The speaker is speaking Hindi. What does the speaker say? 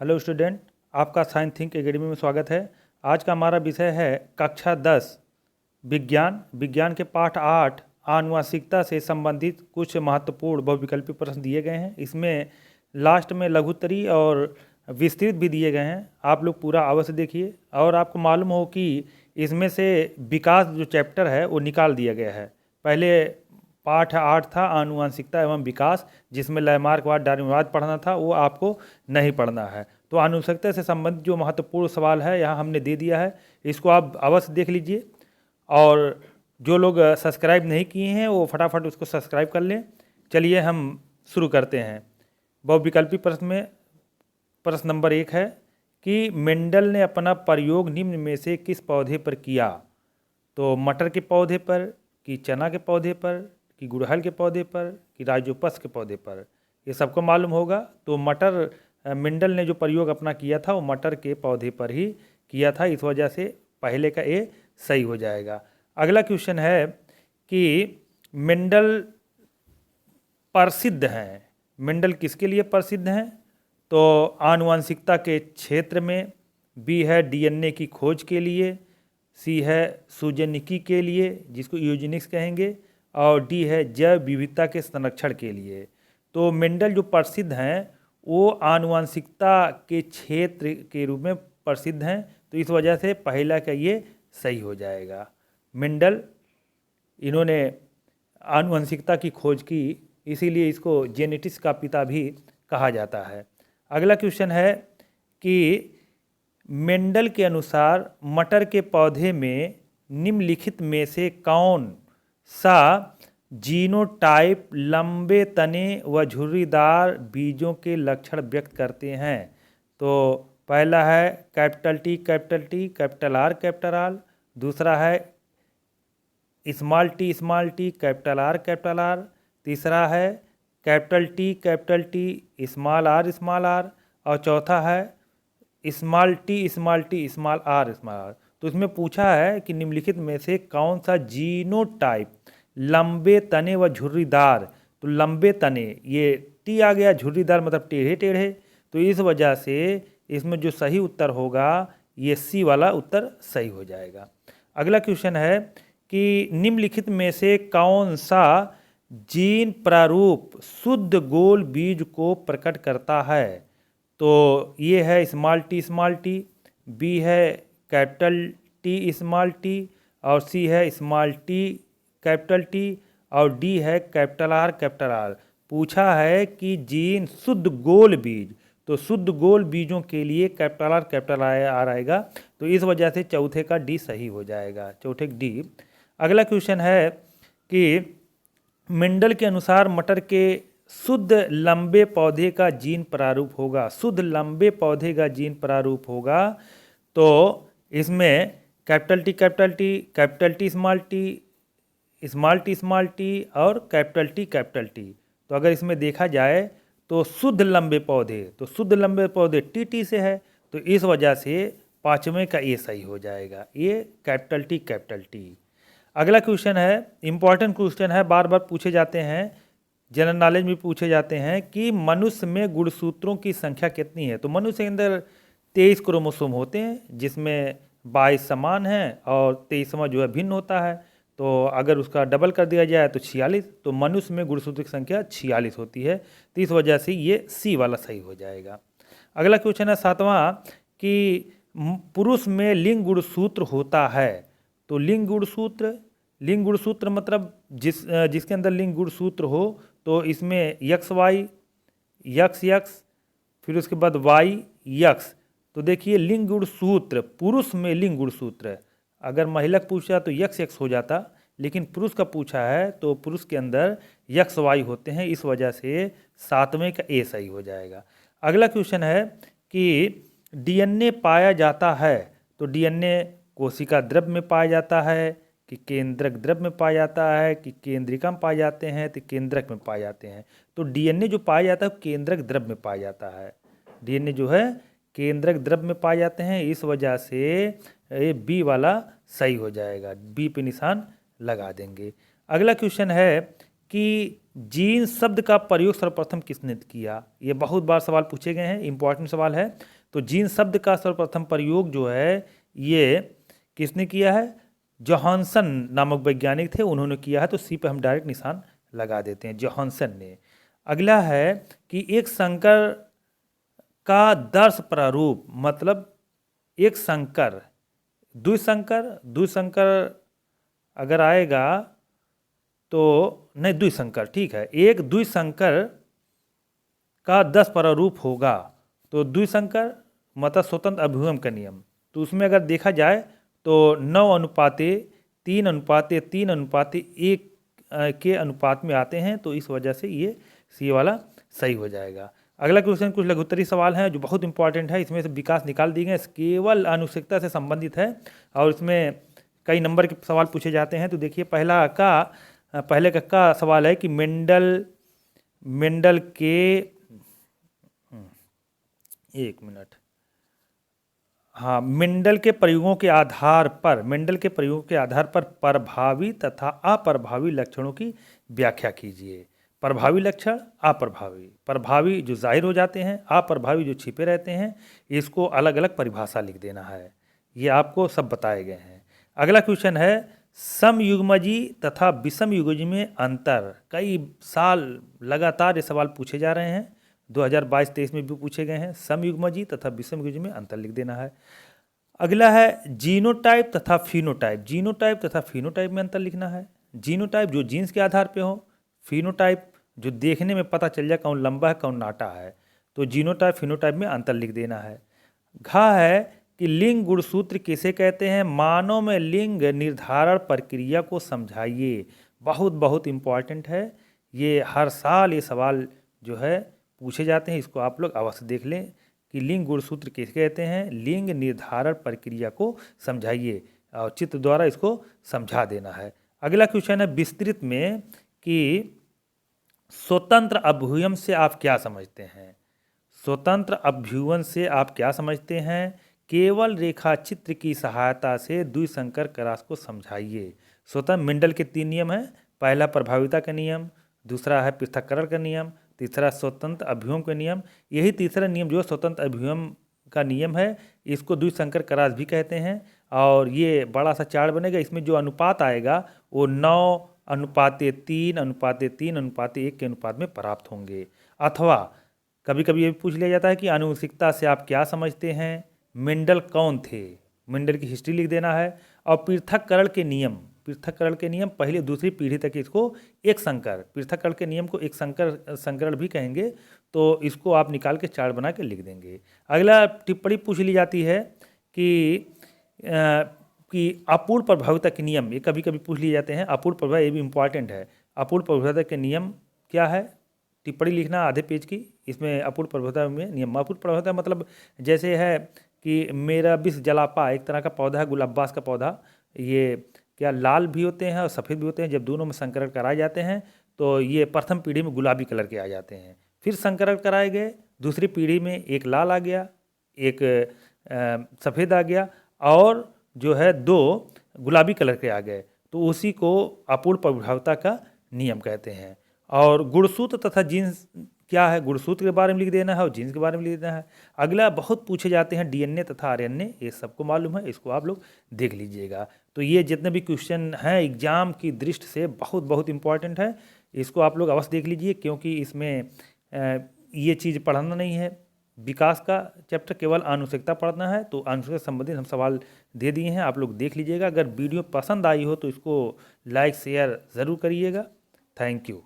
हेलो स्टूडेंट, आपका साइंस थिंक एकेडमी में स्वागत है। आज का हमारा विषय है कक्षा 10 विज्ञान के पाठ 8 आनुवंशिकता से संबंधित कुछ महत्वपूर्ण बहुविकल्पी प्रश्न दिए गए हैं। इसमें लास्ट में लघुत्तरी और विस्तृत भी दिए गए हैं। आप लोग पूरा अवश्य देखिए और आपको मालूम हो कि इसमें से विकास जो चैप्टर है वो निकाल दिया गया है। पहले पाठ 8 था आनुवंशिकता एवं विकास, जिसमें लैमार्कवाद डार्विनवाद पढ़ना था, वो आपको नहीं पढ़ना है। तो आनुवंशिकता से संबंधित जो महत्वपूर्ण सवाल है यहाँ हमने दे दिया है, इसको आप अवश्य देख लीजिए। और जो लोग सब्सक्राइब नहीं किए हैं वो फटाफट उसको सब्सक्राइब कर लें। चलिए हम शुरू करते हैं। बहुविकल्पी प्रश्न में प्रश्न नंबर 1 है कि मेंडल ने अपना प्रयोग निम्न में से किस पौधे पर किया? तो मटर के पौधे पर, कि चना के पौधे पर, कि गुड़हल के पौधे पर, कि राइजोपस के पौधे पर? ये सबको मालूम होगा। तो मटर मेंडल ने जो प्रयोग अपना किया था वो मटर के पौधे पर ही किया था, इस वजह से पहले का ए सही हो जाएगा। अगला क्वेश्चन है कि मेंडल प्रसिद्ध हैं। मेंडल किसके लिए प्रसिद्ध हैं? तो आनुवंशिकता के क्षेत्र में, बी है डीएनए की खोज के लिए, सी है सूजनिकी के लिए जिसको यूजेनिक्स कहेंगे, और डी है जैव विविधता के संरक्षण के लिए। तो मेंडल जो प्रसिद्ध हैं वो आनुवंशिकता के क्षेत्र के रूप में प्रसिद्ध हैं, तो इस वजह से पहला का ये सही हो जाएगा। मेंडल इन्होंने आनुवंशिकता की खोज की, इसीलिए इसको जेनेटिक्स का पिता भी कहा जाता है। अगला क्वेश्चन है कि मेंडल के अनुसार मटर के पौधे में निम्नलिखित में से कौन सा जीनोटाइप लंबे तने व झुर्रीदार बीजों के लक्षण व्यक्त करते हैं? तो पहला है capital T, capital R, capital R. दूसरा है स्मॉल टी, कैपिटल आर। तीसरा है कैपिटल टी, स्मॉल आर। और चौथा है स्मॉल टी, स्मॉल आर। तो इसमें पूछा है कि निम्नलिखित में से कौन सा जीनोटाइप लंबे तने व झुर्रीदार। तो लंबे तने, ये टी आ गया, झुर्रीदार मतलब टेढ़े टेढ़े, तो इस वजह से इसमें जो सही उत्तर होगा ये सी वाला उत्तर सही हो जाएगा। अगला क्वेश्चन है कि निम्नलिखित में से कौन सा जीन प्रारूप शुद्ध गोल बीज को प्रकट करता है? तो ये है स्मॉल टी, बी है कैपिटल टी स्मॉल टी, और सी है स्मॉल टी कैपिटल टी, और डी है कैपिटल आर। पूछा है कि जीन शुद्ध गोल बीज, तो शुद्ध गोल बीजों के लिए कैपिटल आर आएगा, तो इस वजह से चौथे का डी सही हो जाएगा, चौथे डी। अगला क्वेश्चन है कि मेंडल के अनुसार मटर के शुद्ध लंबे पौधे का जीन प्रारूप होगा, शुद्ध लंबे पौधे का जीन प्रारूप होगा। तो इसमें कैपिटल टी स्मॉल टी और कैपिटल टी। तो अगर इसमें देखा जाए तो शुद्ध लंबे पौधे टी से है, तो इस वजह से पाँचवें का ए सही हो जाएगा, ये कैपिटल टी। अगला क्वेश्चन है, इंपॉर्टेंट क्वेश्चन है, बार बार पूछे जाते हैं, जनरल नॉलेज में पूछे जाते हैं कि मनुष्य में गुणसूत्रों की संख्या कितनी है? तो मनुष्य के अंदर 23 क्रोमोसोम होते हैं, जिसमें 22 समान हैं और 23वां जो है भिन्न होता है। तो अगर उसका डबल कर दिया जाए तो 46, तो मनुष्य में गुणसूत्र की संख्या 46 होती है, तो इस वजह से ये सी वाला सही हो जाएगा। अगला क्वेश्चन है 7वां कि पुरुष में लिंग गुणसूत्र होता है। तो लिंग गुणसूत्र मतलब जिसके अंदर लिंग गुणसूत्र हो, तो इसमें यक्स वाई, यक्स, फिर उसके बाद वाई यक्स। तो देखिए लिंग गुणसूत्र, पुरुष में लिंग गुणसूत्र, अगर महिला का पूछा तो यक्स हो जाता, लेकिन पुरुष का पूछा है तो पुरुष के अंदर यक्स वाई होते हैं, इस वजह से 7वें का ए सही हो जाएगा। अगला क्वेश्चन है कि डीएनए पाया जाता है, तो डीएनए कोशिका द्रव्य में पाया जाता है, कि केंद्रक द्रव्य में पाया जाता है, कि केंद्रिका में पाए जाते हैं, तो केंद्रक में पाए जाते हैं। तो डीएनए जो पाया जाता है वो केंद्रक द्रव्य में पाया जाता है, डीएनए जो है केंद्रक द्रव्य में पाए जाते हैं, इस वजह से ये बी वाला सही हो जाएगा, बी पे निशान लगा देंगे। अगला क्वेश्चन है कि जीन शब्द का प्रयोग सर्वप्रथम किसने किया? ये बहुत बार सवाल पूछे गए हैं, इंपॉर्टेंट सवाल है। तो जीन शब्द का सर्वप्रथम प्रयोग जो है ये किसने किया है? जोहानसन नामक वैज्ञानिक थे, उन्होंने किया है। तो सी पे हम डायरेक्ट निशान लगा देते हैं, जोहानसन ने। अगला है कि एक संकर का दर्श प्रारूप, मतलब एक संकर, द्विसंकर अगर आएगा तो नहीं, द्विसंकर ठीक है, एक द्विसंकर का 10 प्रारूप होगा। तो द्विसंकर मतलब स्वतंत्र अभिव्यम का नियम, तो उसमें अगर देखा जाए तो 9:3:3:3:1 के अनुपात में आते हैं। तो इस वजह से ये सी वाला सही हो जाएगा। अगला क्वेश्चन कुछ लघुत्तरी सवाल हैं जो बहुत इंपॉर्टेंट है। इसमें से विकास निकाल दिए गए, केवल आनुवंशिकता से संबंधित है और इसमें कई नंबर के सवाल पूछे जाते हैं। तो देखिए पहले का सवाल है कि मेंडल के एक मिनट, हाँ, मेंडल के प्रयोगों के आधार पर प्रभावी तथा अप्रभावी लक्षणों की व्याख्या कीजिए। प्रभावी लक्षण, प्रभावी जो जाहिर हो जाते हैं, अप्रभावी जो छिपे रहते हैं, इसको अलग अलग परिभाषा लिख देना है। ये आपको सब बताए गए हैं। अगला क्वेश्चन है समयुग्मजी तथा विषमयुग्मजी में अंतर। कई साल लगातार ये सवाल पूछे जा रहे हैं, 2022-23 में भी पूछे गए हैं। समयुग्मजी तथा विषमयुग्मजी में अंतर लिख देना है। अगला है जीनोटाइप तथा फिनोटाइप में अंतर लिखना है। जीनोटाइप जो जीन्स के आधार पे हो, फिनोटाइप जो देखने में पता चल जाए कौन लंबा है कौन नाटा है। तो जीनोटाइप फिनोटाइप में अंतर लिख देना है। घ है कि लिंग गुणसूत्र किसे कहते हैं? मानव में लिंग निर्धारण प्रक्रिया को समझाइए। बहुत इंपॉर्टेंट है ये, हर साल ये सवाल जो है पूछे जाते हैं। इसको आप लोग अवश्य देख लें कि लिंग गुणसूत्र किसे कहते हैं, लिंग निर्धारण प्रक्रिया को समझाइए और चित्र द्वारा इसको समझा देना है। अगला क्वेश्चन है विस्तृत में कि स्वतंत्र अभ्युदय से आप क्या समझते हैं? स्वतंत्र अभ्युदय से आप क्या समझते हैं? केवल रेखा चित्र की सहायता से द्विसंकर क्रॉस को समझाइए। स्वतंत्र मेंडल के 3 नियम हैं। पहला प्रभाविता का नियम, दूसरा है पृथक्करण का नियम, तीसरा स्वतंत्र अभ्युदय का नियम। यही तीसरा नियम जो स्वतंत्र अभ्युदय का नियम है, इसको द्विसंकर क्रॉस भी कहते हैं। और ये बड़ा सा चार्ट बनेगा, इसमें जो अनुपात आएगा वो 9:3:3:1 के अनुपात में प्राप्त होंगे। अथवा कभी कभी ये भी पूछ लिया जाता है कि आनुवंशिकता से आप क्या समझते हैं, मेंडल कौन थे, मेंडल की हिस्ट्री लिख देना है। और पृथक्करण के नियम पहले दूसरी पीढ़ी तक इसको एक संकर, पृथक्करण के नियम को एक संकरण भी कहेंगे। तो इसको आप निकाल के चार्ट बना के लिख देंगे। अगला टिप्पणी पूछ ली जाती है कि अपूर्ण प्रभाविता के नियम, ये कभी कभी पूछ लिए जाते हैं। अपूर्ण प्रभाव, ये भी इंपॉर्टेंट है। अपूर्ण प्रभाविता के नियम क्या है? टिप्पणी लिखना आधे पेज की। इसमें अपूर्ण प्रभाविता में नियम, अपूर्ण प्रभाविता मतलब जैसे है कि मेरा विष जलापा एक तरह का पौधा है, गुलाबबास का पौधा। ये क्या लाल भी होते हैं और सफ़ेद भी होते हैं। जब दोनों में संकरण कराए जाते हैं तो ये प्रथम पीढ़ी में गुलाबी कलर के आ जाते हैं। फिर संकरण कराए गए, दूसरी पीढ़ी में एक लाल आ गया, एक सफ़ेद आ गया और जो है 2 गुलाबी कलर के आ गए। तो उसी को अपूर्ण प्रभाविता का नियम कहते हैं। और गुणसूत्र तथा जीन्स क्या है? गुणसूत्र के बारे में लिख देना है और जीन्स के बारे में लिख देना है। अगला बहुत पूछे जाते हैं डीएनए तथा आरएनए, ये सबको मालूम है, इसको आप लोग देख लीजिएगा। तो ये जितने भी क्वेश्चन हैं एग्जाम की दृष्टि से बहुत इंपॉर्टेंट है, इसको आप लोग अवश्य देख लीजिए। क्योंकि इसमें ये चीज़ पढ़ना नहीं है, विकास का चैप्टर केवल आनुवंशिकता पढ़ना है। तो आनुवंशिकता से संबंधित हम सवाल दे दिए हैं, आप लोग देख लीजिएगा। अगर वीडियो पसंद आई हो तो इसको लाइक शेयर ज़रूर करिएगा। Thank you.